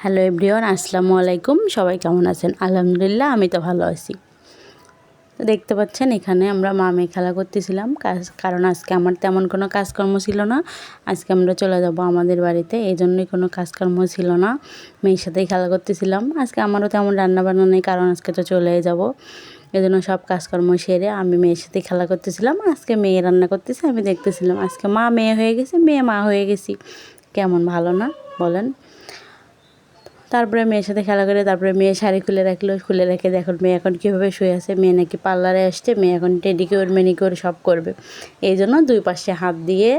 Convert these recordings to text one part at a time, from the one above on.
Hello everyone, আসসালামু আলাইকুম। সবাই কেমন আছেন? আলহামদুলিল্লাহ, আমি তো ভালো আছি। তো দেখতে পাচ্ছেন এখানে আমরা মা মেয়ে খেলা করতেছিলাম, কারণ আজকে আমার তেমন কোনো কাজকর্ম ছিল না। আজকে আমরা চলে যাব আমাদের বাড়িতে, এই জন্যই কোনো কাজকর্ম ছিল না। মেয়ের সাথেই খেলা করতেছিলাম। আজকে আমারও তেমন রান্নাবান্না নেই, কারণ আজকে তো চলেই যাব। এই জন্য সব কাজকর্ম সেরে আমি মেয়ের সাথে খেলা করতেছিলাম। আজকে মেয়ে রান্না করতেছে, আমি দেখতেছিলাম। আজকে মা মেয়ে হয়ে গেছে, মেয়ে মা হয়ে গেছি। কেমন ভালো না বলেন? তারপরে মেয়ের সাথে খেলা করে তারপরে মেয়ে শাড়ি খুলে রাখলো, খুলে রেখে দেখুন মেয়ে এখন কীভাবে শুয়ে আছে। মেয়ে নাকি পার্লারে আসছে, মেয়ে এখন টেডিকিওর ম্যানিকিওর সব করবে। এই জন্য দুই পাশে হাত দিয়ে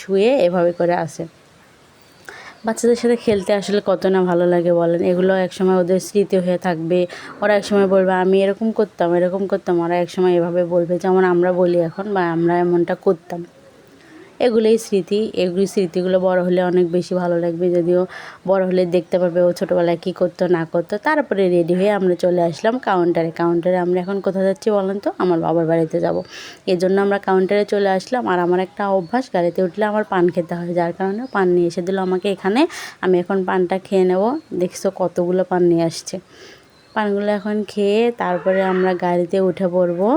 শুয়ে এভাবে করে আসে। বাচ্চাদের সাথে খেলতে আসলে কত না ভালো লাগে বলেন। এগুলো একসময় ওদের স্মৃতি হয়ে থাকবে। ওরা একসময় বলবে আমি এরকম করতাম এরকম করতাম, ওরা একসময় এভাবে বলবে যেমন আমরা বলি এখন, বা আমরা এমনটা করতাম। এগুলোই স্মৃতি। এগুলি স্মৃতিগুলো বড় হলে অনেক বেশি ভালো লাগবে। যদিও বড় হলে দেখতে পারবে ও ছোটোবেলায় কী করতো না করতো। তারপরে রেডি হয়ে আমরা চলে আসলাম কাউন্টারে। আমরা এখন কোথায় যাচ্ছি বলেন তো? আমার বাবার বাড়িতে যাব। এই জন্য আমরা কাউন্টারে চলে আসলাম। আর আমার একটা অভ্যাস, গাড়িতে উঠলে আমার পান খেতে হয়, যার কারণে পান নিয়ে এসে দিল আমাকে এখানে। আমি এখন পানটা খেয়ে নেব। দেখছো কতগুলো পান নিয়ে আসছে। পানগুলো এখন খেয়ে তারপরে আমরা গাড়িতে উঠে পড়বো।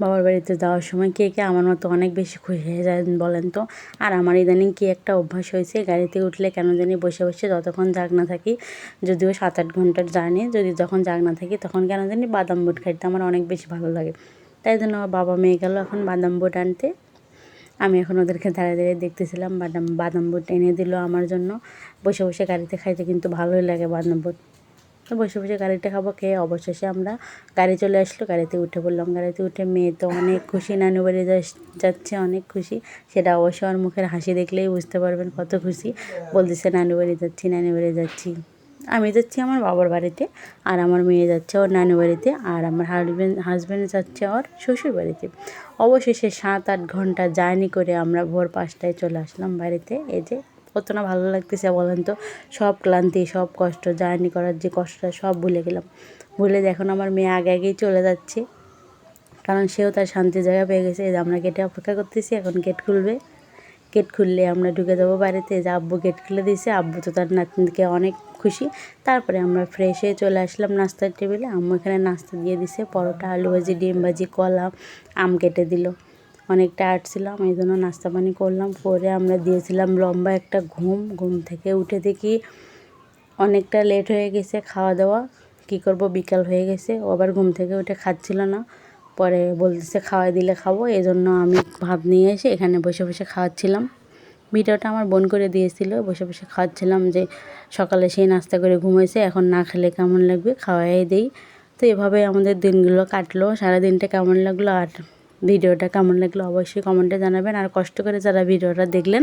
বাবার বাড়িতে যাওয়ার সময় কে কে আমার মতো অনেক বেশি খুশি হয়ে যায় বলেন তো? আর আমার ইদানিং কী একটা অভ্যাস হয়েছে, গাড়িতে উঠলে কেন জানি বসে বসে যতক্ষণ জাগনা থাকি, যদিও 7-8 ঘন্টার জার্নি, যদি যখন জাগনা থাকি তখন কেন জানি বাদাম বুট খাইতে আমার অনেক বেশি ভালো লাগে। তাই জন্য আমার বাবা মেয়ে গেল এখন বাদাম বুট আনতে। আমি এখন ওদেরকে দাঁড়িয়ে দাঁড়িয়ে দেখতেছিলাম। বাদাম বুট এনে দিল আমার জন্য। বসে বসে গাড়িতে খাইতে কিন্তু ভালোই লাগে বাদাম বুট। তো বসে বসে গাড়িটা খাবো, খেয়ে অবশেষে আমরা গাড়ি চলে আসলো, গাড়িতে উঠে পড়লাম। গাড়িতে উঠে মেয়ে তো অনেক খুশি, নানু বাড়ি যাচ্ছে, অনেক খুশি। সেটা অবশ্য ওর মুখের হাসি দেখলেই বুঝতে পারবেন কত খুশি। বলতেছে নানু বাড়ি যাচ্ছি, নানু বাড়ি যাচ্ছি। আমি যাচ্ছি আমার বাবার বাড়িতে, আর আমার মেয়ে যাচ্ছে ওর নানু বাড়িতে, আর আমার হাজব্যান্ড যাচ্ছে ওর শ্বশুর বাড়িতে। অবশেষে 7-8 ঘন্টা জার্নি করে আমরা ভোর 5টায় চলে আসলাম বাড়িতে। এই যে কত না ভালো লাগতেছে বলেন তো? সব ক্লান্তি, সব কষ্ট, জার্নি করার যে কষ্টটা সব ভুলে গেলাম। ভুলে এখন আমার মেয়ে আগে আগেই চলে যাচ্ছে, কারণ সেও তার শান্তির জায়গা পেয়ে গেছে। এই যে আমরা গেটে অপেক্ষা করতেছি, এখন গেট খুলবে। গেট খুললে আমরা ঢুকে যাবো বাড়িতে। যে আব্বু গেট খুলে দিয়েছে, আব্বু তো তার নাতনিকে অনেক খুশি। তারপরে আমরা ফ্রেশ হয়ে চলে আসলাম নাস্তার টেবিলে। আম্মু এখানে নাস্তা দিয়ে দিছে, পরোটা, আলু ভাজি, ডিম ভাজি, কলা, আম কেটে দিল। অনেকটা আটছিলাম, এই জন্য নাস্তা পানি করলাম। করে আমরা দিয়েছিলাম লম্বা একটা ঘুম থেকে উঠে দেখি অনেকটা লেট হয়ে গেছে খাওয়া দাওয়া। কী করব, বিকাল হয়ে গেছে। ও আবার ঘুম থেকে উঠে খাচ্ছিল না, পরে বলতেছে খাওয়াই দিলে খাবো। এই জন্য আমি ভাত নিয়ে এসে এখানে বসে বসে খাওয়াচ্ছিলাম। ভিডিওটা আমার বোন করে দিয়েছিল, বসে বসে খাওয়াচ্ছিলাম। যে সকালে সেই নাস্তা করে ঘুমাইছে, এখন না খেলে কেমন লাগবে, খাওয়াই দেই। তো এভাবে আমাদের দিনগুলো কাটলো। সারাদিনটা কেমন লাগলো আর ভিডিওটা কেমন লাগলো অবশ্যই কমেন্টে জানাবেন। আর কষ্ট করে যারা ভিডিওটা দেখলেন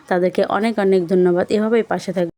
তাদেরকে অনেক অনেক ধন্যবাদ। এভাবেই পাশে থাকবেন।